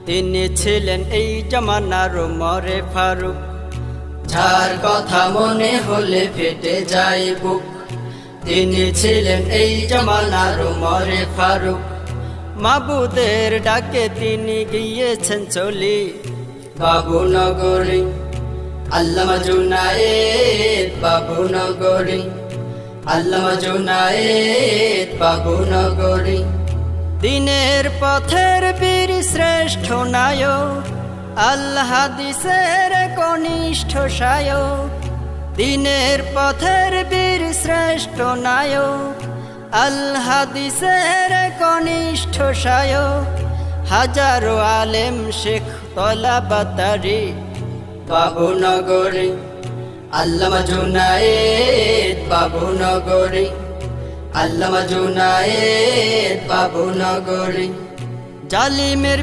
তিনি ছিলেন এই জামানার ওমরে ফারুক, যার কথা মনে হলে ফেটে যায় বুক। তিনি ছিলেন এই জামানার ওমরে ফারুক, মাবুদের ডাকে তিনি গিয়েছেন চলি বাবুনগরী। আল্লামা জুনায়েদ বাবুনগরী, আল্লামা জুনায়েদ বাবুনগরী। দিনের পথের বীর শ্রেষ্ঠ নায়ক, আল হাদিসের কনিষ্ঠ শায়ক। দিনের পথের বীর শ্রেষ্ঠ নায়ক, আল হাদিসের কনিষ্ঠ শায়ক। হাজারো আলেম শেখ তলাবাতারি বাবুনগরী। আল্লামা জুনায়েদ বাবুনগরী, আল্লামা জুনায়েদ বাবুনগরী। জালিমের